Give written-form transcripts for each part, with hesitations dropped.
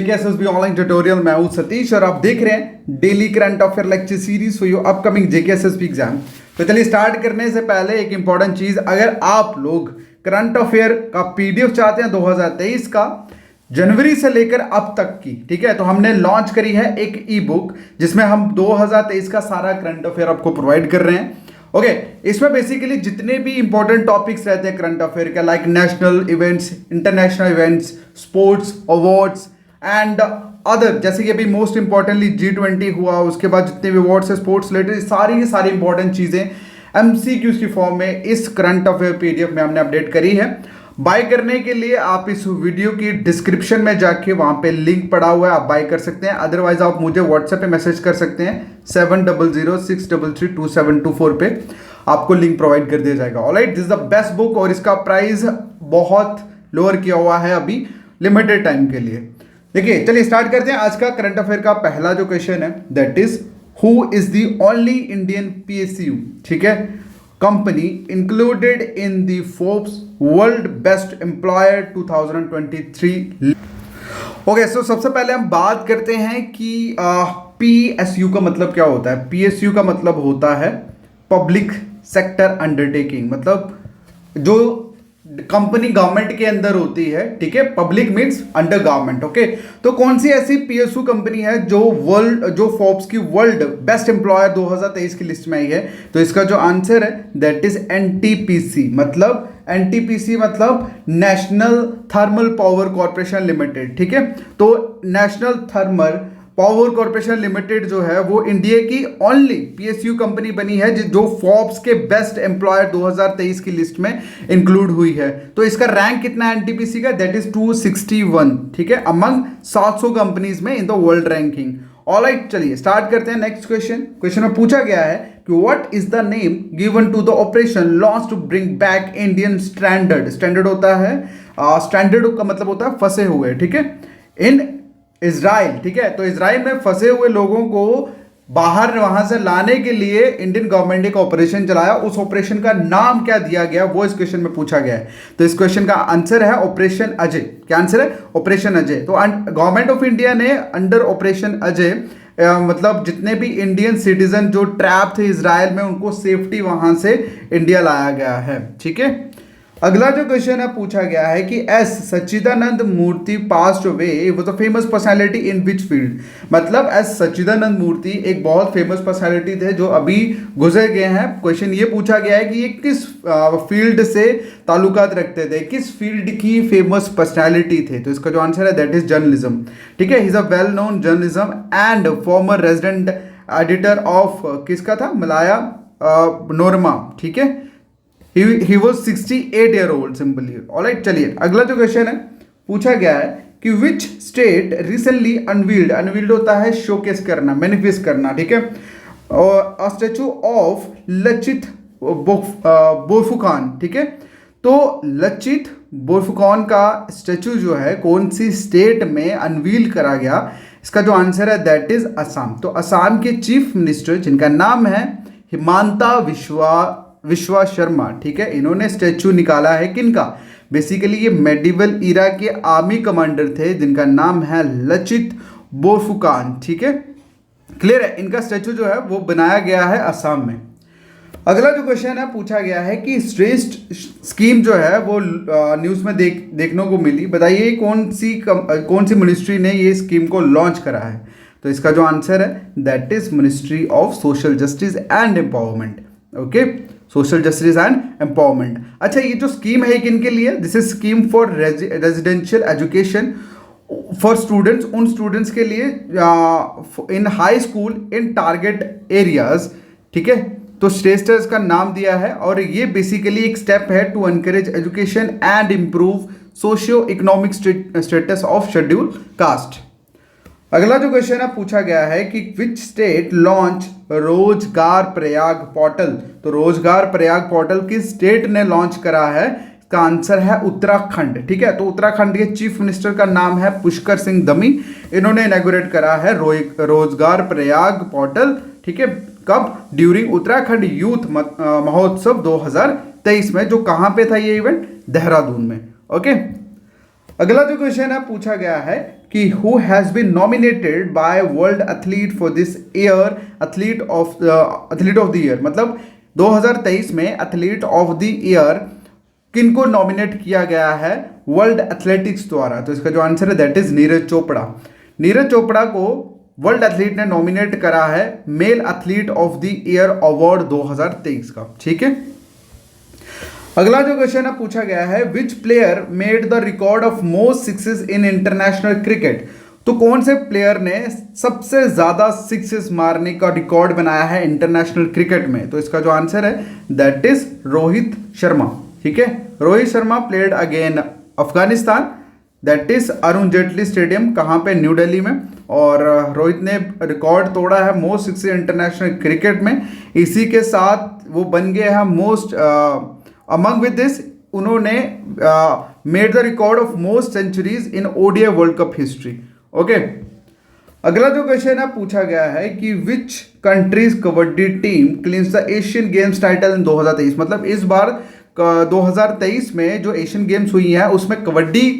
JKSSB online tutorial. मैं हूं सतीश और आप देख रहे हैं daily current affair lecture series for your upcoming JKSSB exam. तो चलिए स्टार्ट करने से पहले एक इंपॉर्टेंट चीज, अगर आप लोग करंट अफेयर का पीडीएफ चाहते हैं 2023 का जनवरी से लेकर अब तक की, ठीक है, तो हमने लॉन्च करी है एक ई बुक जिसमें हम 2023 का सारा करंट अफेयर आपको प्रोवाइड कर रहे हैं। ओके, इसमें बेसिकली जितने भी इंपॉर्टेंट टॉपिक्स रहते हैं करंट अफेयर के, like national events, international events, sports, awards and other, जैसे कि अभी मोस्ट इंपॉर्टेंटली G20 हुआ, उसके बाद जितने भी अवार्ड्स है स्पोर्ट्स रिलेटेड, सारी की सारी इंपॉर्टेंट चीजें एमसीक्यूज की फॉर्म में इस करंट अफेयर पीडीएफ में हमने अपडेट करी है। बाय करने के लिए आप इस वीडियो की डिस्क्रिप्शन में जाके वहां पे लिंक पड़ा हुआ है, आप बाय कर सकते हैं। अदरवाइज आप मुझे व्हाट्सएप पे मैसेज कर सकते हैं 7006332724 पे, आपको लिंक प्रोवाइड कर दिया जाएगा। Alright, this is the best book और इसका प्राइस बहुत लोअर किया हुआ है अभी लिमिटेड टाइम के लिए। देखिए, चलिए स्टार्ट करते हैं। आज का करंट अफेयर का पहला जो क्वेश्चन है that is who is the only Indian PSU, ठीक है, company included in the Forbes world best employer 2023। Okay, so सबसे पहले हम बात करते हैं कि पीएसयू का मतलब क्या होता है। पीएसयू का मतलब होता है पब्लिक सेक्टर अंडरटेकिंग, मतलब जो कंपनी गवर्नमेंट के अंदर होती है, ठीक है, public means under government. Okay, तो कौन सी ऐसी पीएसयू कंपनी है जो फोर्ब्स की वर्ल्ड बेस्ट एम्प्लॉयर 2023 की लिस्ट में आई है? तो इसका जो आंसर है दैट इज एनटीपीसी। मतलब एनटीपीसी मतलब national thermal power corporation limited, ठीक है। तो national thermal power corporation limited जो है वो इंडिया की ओनली पीएसयू कंपनी बनी है जो फोर्ब्स के बेस्ट एम्प्लॉयर 2023 की लिस्ट में इंक्लूड हुई है। तो इसका रैंक कितना है एनटीपीसी का? दैट इज 261, ठीक है, अमंग 700 कंपनीज में in the world ranking. Alright, चलिए स्टार्ट करते हैं नेक्स्ट क्वेश्चन। क्वेश्चन में पूछा गया है कि what is the name given to the operation launch to bring back Indian standard. Standard होता है, स्टैंडर्ड का मतलब होता है फंसे हुए, ठीक है, इन इजराइल, ठीक है। तो इजराइल में फंसे हुए लोगों को बाहर वहां से लाने के लिए इंडियन गवर्नमेंट ने एक ऑपरेशन चलाया। उस ऑपरेशन का नाम क्या दिया गया वो इस क्वेश्चन में पूछा गया है। तो इस क्वेश्चन का आंसर है ऑपरेशन अजय। क्या आंसर है? ऑपरेशन अजय। तो गवर्नमेंट ऑफ इंडिया ने अंडर ऑपरेशन अजय मतलब जितने भी इंडियन सिटीजन जो ट्रैप थे इजराइल में, उनको सेफ्टी वहां से इंडिया लाया गया है, ठीक है। अगला जो क्वेश्चन है पूछा गया है कि S Sachchidanand Murthy passed away was a famous personality in which field. मतलब एस सच्चिदानंद मूर्ति एक बहुत फेमस पर्सनालिटी थे जो अभी गुजर गए हैं। क्वेश्चन ये पूछा गया है कि ये किस फील्ड से ताल्लुकात रखते थे, किस फील्ड की फेमस पर्सनालिटी थे। तो इसका जो आंसर है दैट इज जर्नलिज्म, ठीक है। He is a well known journalism and farmer resident editor of किसका था? मलाया नोरमा, ठीक है। He was 68 year old simply. Alright, चलिए अगला जो क्वेश्चन है पूछा गया है कि which state recently unveiled होता है शोकेस करना, मैनिफेस्ट करना, ठीक है, और a statue of Lachit Borphukan, ठीक है। तो लचित बोरफुकान का स्टेचू जो है कौन सी स्टेट में अनवील करा गया? इसका जो आंसर है दैट इज असम। तो असम के चीफ मिनिस्टर जिनका नाम है हिमांता विश्वा शर्मा, ठीक है, इन्होंने स्टैचू निकाला है। किनका? बेसिकली ये मेडिवल इरा के आर्मी कमांडर थे जिनका नाम है लचित बोरफुकान, ठीक है, क्लियर है। इनका स्टैचू जो है वो बनाया गया है असम में। अगला जो क्वेश्चन है पूछा गया है कि श्रेष्ठ स्कीम जो है वो न्यूज़ में देखने को मिली। बताइए कौन सी मिनिस्ट्री ने ये स्कीम को लॉन्च करा है? तो इसका जो आंसर है that is ministry of social justice and empowerment. Okay, social justice and empowerment. अच्छा, ये जो स्कीम है किन के लिए? This is scheme for residential education for students, उन स्टूडेंट्स के लिए इन high school in target areas, ठीक है। तो श्रेष्ठर्स का नाम दिया है और ये बेसिकली एक स्टेप है to encourage education and improve socio economic status of schedule caste. अगला जो क्वेश्चन है पूछा गया है कि विच स्टेट लॉन्च रोजगार प्रयाग पोर्टल। तो रोजगार प्रयाग पोर्टल किस स्टेट ने लॉन्च करा है? इसका आंसर है उत्तराखंड, ठीक है। तो उत्तराखंड के चीफ मिनिस्टर का नाम है पुष्कर सिंह धामी। इन्होंने इनॉग्रेट करा है रोजगार प्रयाग पोर्टल, ठीक है। कब? ड्यूरिंग उत्तराखंड यूथ महोत्सव 2023 में, जो कहां पे था ये इवेंट? देहरादून में। ओके, अगला जो क्वेश्चन है पूछा गया है कि who has been nominated by world athlete for this year athlete of the year, मतलब 2023 में एथलीट ऑफ द ईयर किनको नॉमिनेट किया गया है वर्ल्ड एथलेटिक्स द्वारा। तो इसका जो आंसर है दैट इज नीरज चोपड़ा। नीरज चोपड़ा को वर्ल्ड एथलीट ने नॉमिनेट करा है male athlete of the year award 2023 का। ठीक है, अगला जो क्वेश्चन है पूछा गया है विच player made the record of most sixes in international cricket. तो कौन से प्लेयर ने सबसे ज्यादा सिक्सेस मारने का रिकॉर्ड बनाया है इंटरनेशनल क्रिकेट में। तो इसका जो आंसर है दैट इज रोहित शर्मा। ठीक है, Rohit Sharma played again Afghanistan, that is Arun Jaitley stadium, कहाँ पे, न्यू दिल्ली में। और रोहित ने रिकॉर्ड तोड़ा है मोस्ट सिक्सेस इंटरनेशनल क्रिकेट में। इसी के साथ वो बन गए हैं मोस्ट अमंग विद दिस उन्होंने made the record of most centuries in ODI world cup history. Okay, अगला जो क्वेश्चन है पूछा गया है कि which countries kabaddi team clinches the Asian games title in 2023। मतलब इस बार 2023 में जो एशियन गेम्स हुई हैं उसमें कबड्डी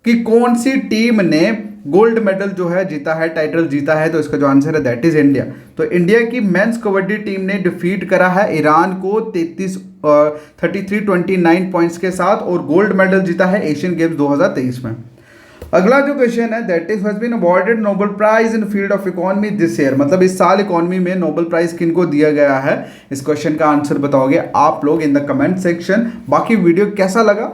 की कौन सी टीम ने गोल्ड मेडल जो है जीता है, टाइटल जीता है। तो इसका जो आंसर है दैट इज इंडिया। तो इंडिया की मेंस कबड्डी टीम ने डिफीट करा है ईरान को 33-29 पॉइंट्स के साथ और गोल्ड मेडल जीता है एशियन गेम्स 2023 में। अगला जो क्वेश्चन है that is has been awarded Nobel prize in field of economy this year. मतलब इस साल इकोनॉमी में नोबेल प्राइज किनको दिया गया है, इस क्वेश्चन का आंसर बताओगे आप लोग इन द कमेंट सेक्शन। बाकी वीडियो कैसा लगा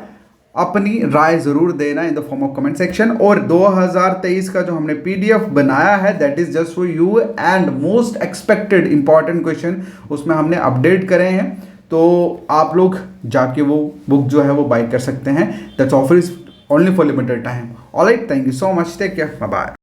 अपनी राय जरूर देना in the form of comment section. और 2023 का जो हमने पीडीएफ बनाया है that is just for you and most expected important question उसमें हमने अपडेट करे हैं। तो आप लोग जाके वो बुक जो है वो बाय कर सकते हैं। That's offer is only for limited time. Alright, thank you so much, take care, bye bye.